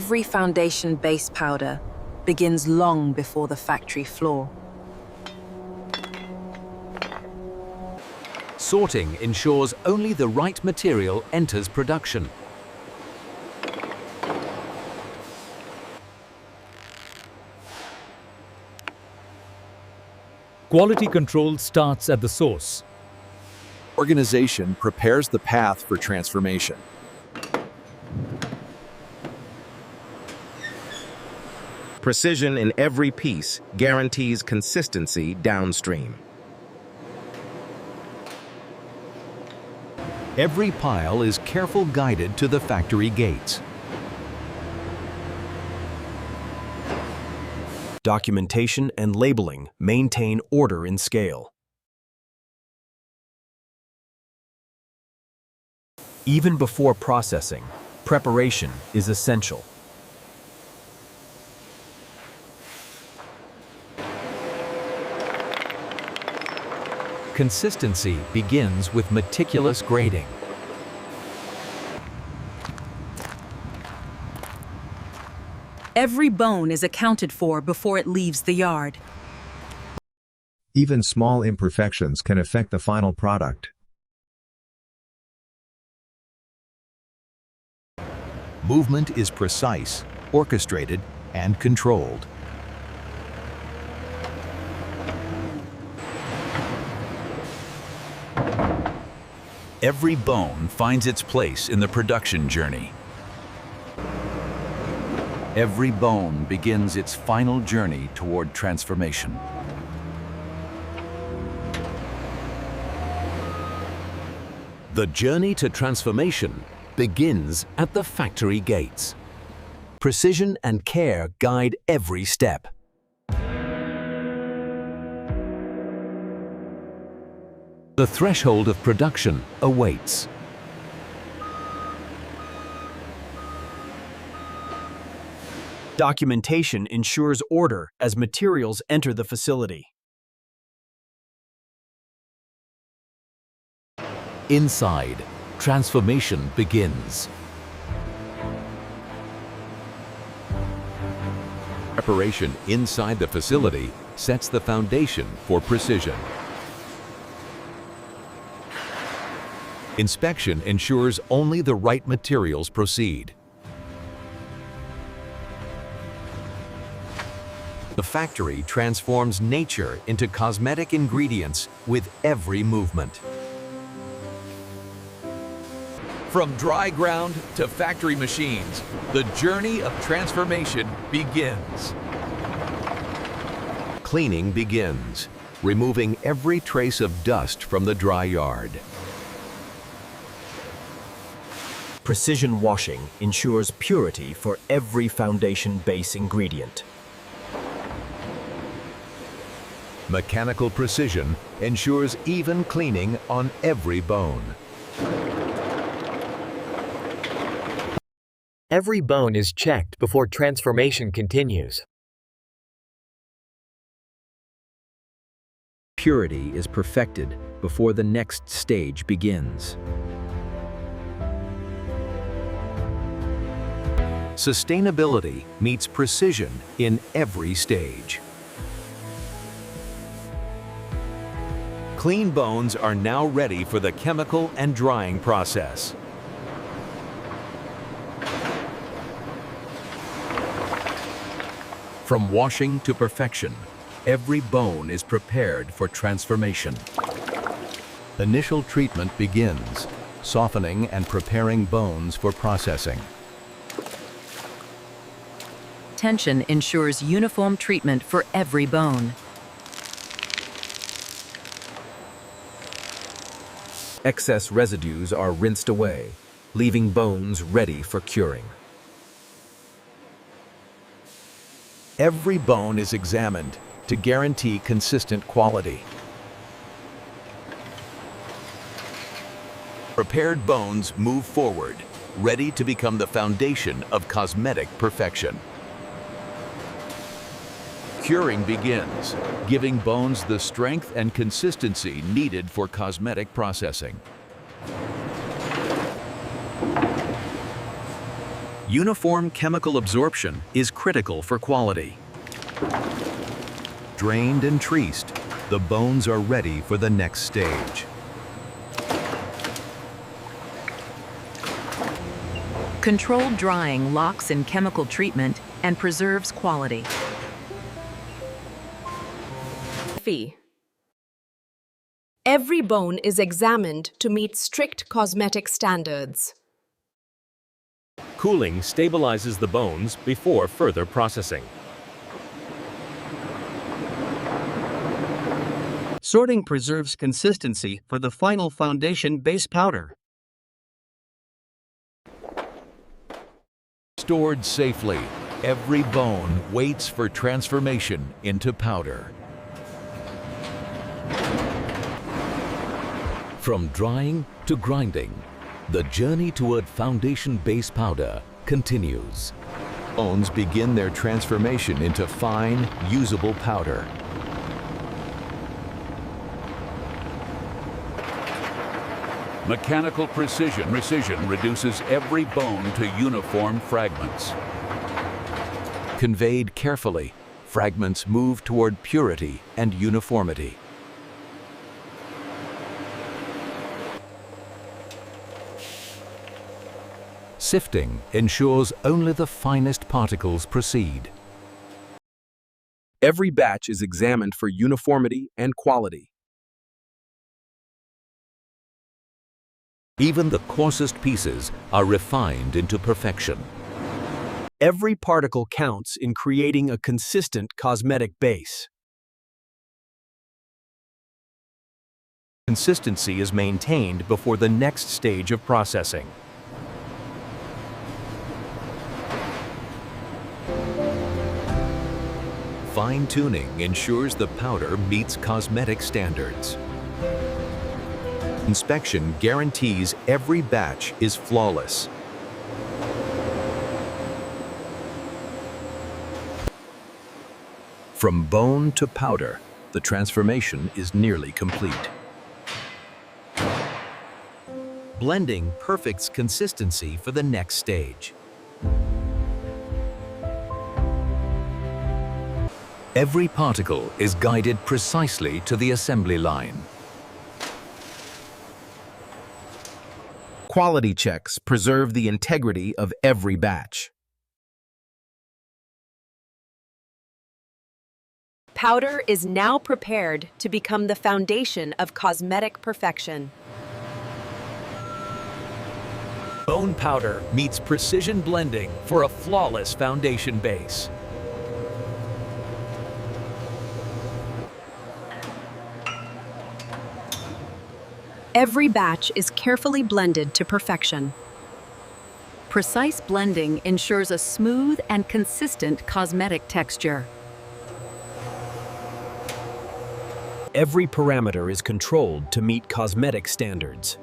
every foundation base powder begins long before the factory floor. Sorting ensures only the right material enters production. Quality control starts at the source. Organization prepares the path for transformation. Precision in every piece guarantees consistency downstream. Every pile is carefully guided to the factory gates. Documentation and labeling maintain order in scale. Even before processing, preparation is essential. Consistency begins with meticulous grading. Every bone is accounted for before it leaves the yard. Even small imperfections can affect the final product. Movement is precise, orchestrated, and controlled. Every bone finds its place in the production journey. Every bone begins its final journey toward transformation. The journey to transformation begins at the factory gates. Precision and care guide every step. The threshold of production awaits. Documentation ensures order as materials enter the facility. Inside, transformation begins. Preparation inside the facility sets the foundation for precision. Inspection ensures only the right materials proceed. The factory transforms nature into cosmetic ingredients with every movement. From dry ground to factory machines, the journey of transformation begins. Cleaning begins, removing every trace of dust from the dry yard. Precision washing ensures purity for every foundation base ingredient. Mechanical precision ensures even cleaning on every bone. Every bone is checked before transformation continues. Purity is perfected before the next stage begins. Sustainability meets precision in every stage. Clean bones are now ready for the chemical and drying process. From washing to perfection, every bone is prepared for transformation. Initial treatment begins, softening and preparing bones for processing. Tension ensures uniform treatment for every bone. Excess residues are rinsed away, leaving bones ready for curing. Every bone is examined to guarantee consistent quality. Prepared bones move forward, ready to become the foundation of cosmetic perfection. Curing begins, giving bones the strength and consistency needed for cosmetic processing. Uniform chemical absorption is critical for quality. Drained and treaced, the bones are ready for the next stage. Controlled drying locks in chemical treatment and preserves quality. Fee. Every bone is examined to meet strict cosmetic standards. Cooling stabilizes the bones before further processing. Sorting preserves consistency for the final foundation base powder. Stored safely, every bone waits for transformation into powder. From drying to grinding, the journey toward foundation base powder continues. Bones begin their transformation into fine, usable powder. Mechanical precision reduces every bone to uniform fragments. Conveyed carefully, fragments move toward purity and uniformity. Sifting ensures only the finest particles proceed. Every batch is examined for uniformity and quality. Even the coarsest pieces are refined into perfection. Every particle counts in creating a consistent cosmetic base. Consistency is maintained before the next stage of processing. Fine-tuning ensures the powder meets cosmetic standards. Inspection guarantees every batch is flawless. From bone to powder, the transformation is nearly complete. Blending perfects consistency for the next stage. Every particle is guided precisely to the assembly line. Quality checks preserve the integrity of every batch. Powder is now prepared to become the foundation of cosmetic perfection. Bone powder meets precision blending for a flawless foundation base. Every batch is carefully blended to perfection. Precise blending ensures a smooth and consistent cosmetic texture. Every parameter is controlled to meet cosmetic standards.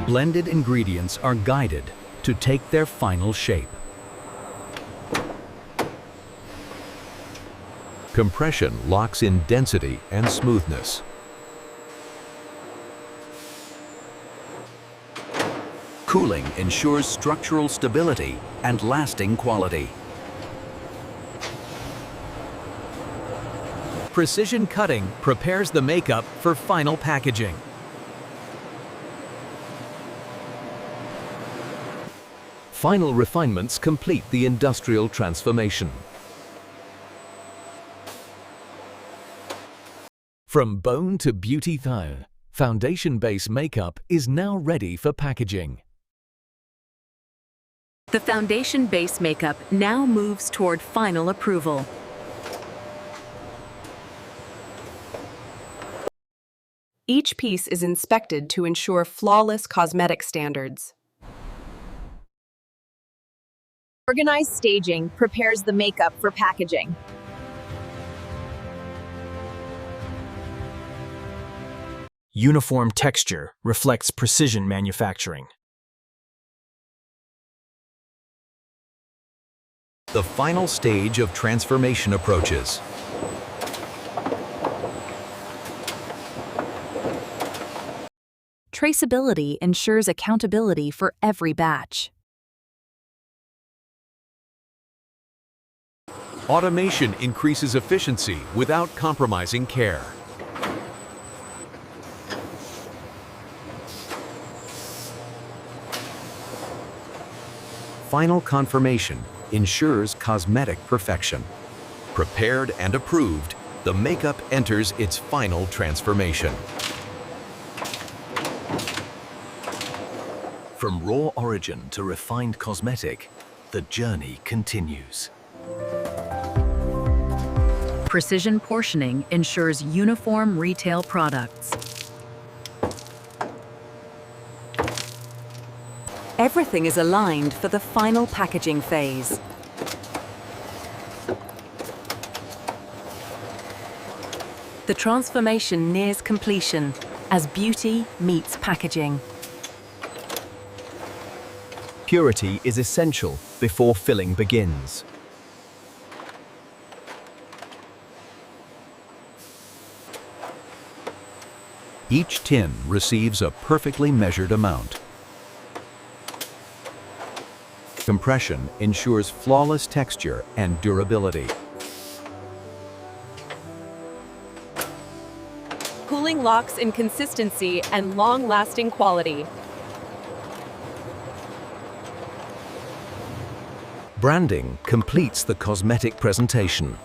Blended ingredients are guided to take their final shape. Compression locks in density and smoothness. Cooling ensures structural stability and lasting quality. Precision cutting prepares the makeup for final packaging. Final refinements complete the industrial transformation. From bone to beauty tile, foundation base makeup is now ready for packaging. The foundation base makeup now moves toward final approval. Each piece is inspected to ensure flawless cosmetic standards. Organized staging prepares the makeup for packaging. Uniform texture reflects precision manufacturing. The final stage of transformation approaches. Traceability ensures accountability for every batch. Automation increases efficiency without compromising care. Final confirmation ensures cosmetic perfection. Prepared and approved, the makeup enters its final transformation. From raw origin to refined cosmetic, the journey continues. Precision portioning ensures uniform retail products. Everything is aligned for the final packaging phase. The transformation nears completion as beauty meets packaging. Purity is essential before filling begins. Each tin receives a perfectly measured amount. Compression ensures flawless texture and durability. Cooling locks in consistency and long-lasting quality. Branding completes the cosmetic presentation.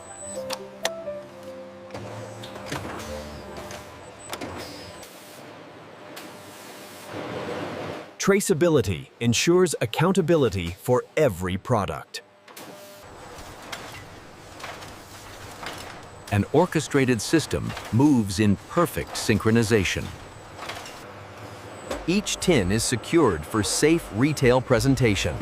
Traceability ensures accountability for every product. An orchestrated system moves in perfect synchronization. Each tin is secured for safe retail presentation.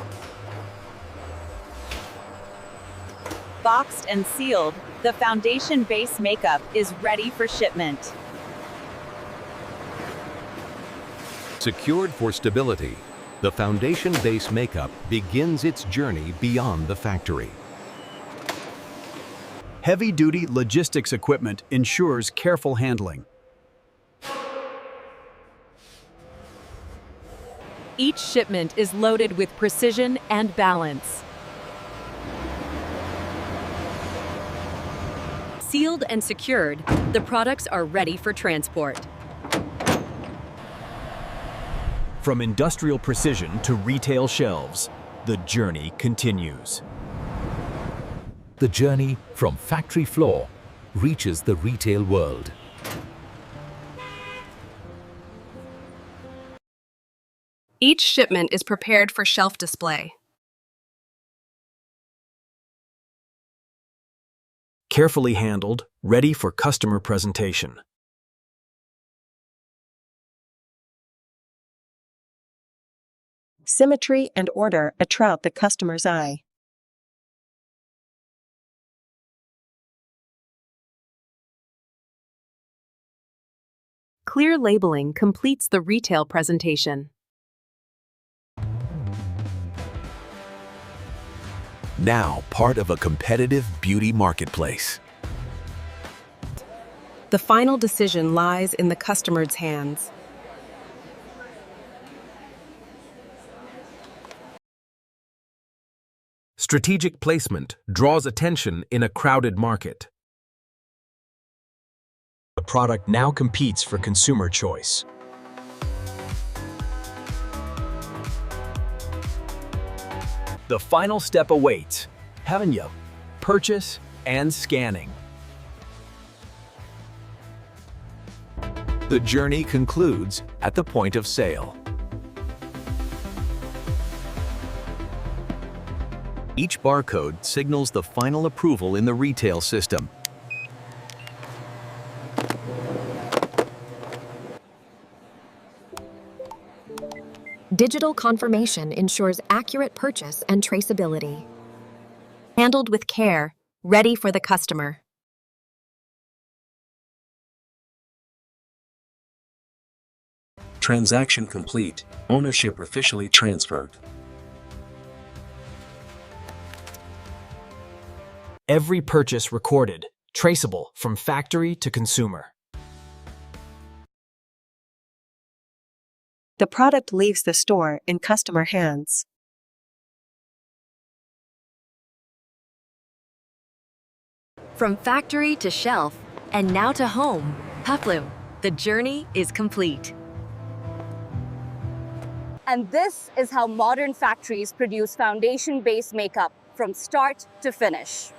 Boxed and sealed, the foundation base makeup is ready for shipment. Secured for stability, the foundation base makeup begins its journey beyond the factory. Heavy-duty logistics equipment ensures careful handling. Each shipment is loaded with precision and balance. Sealed and secured, the products are ready for transport. From industrial precision to retail shelves, the journey continues. The journey from factory floor reaches the retail world. Each shipment is prepared for shelf display. Carefully handled, ready for customer presentation. Symmetry and order attract the customer's eye. Clear labeling completes the retail presentation. Now part of a competitive beauty marketplace. The final decision lies in the customer's hands. Strategic placement draws attention in a crowded market. The product now competes for consumer choice. The final step awaits, haven't you? Purchase and scanning. The journey concludes at the point of sale. Each barcode signals the final approval in the retail system. Digital confirmation ensures accurate purchase and traceability. Handled with care, ready for the customer. Transaction complete. Ownership officially transferred. Every purchase recorded, traceable from factory to consumer. The product leaves the store in customer hands. From factory to shelf, and now to home, Puflu, the journey is complete. And this is how modern factories produce foundation-based makeup from start to finish.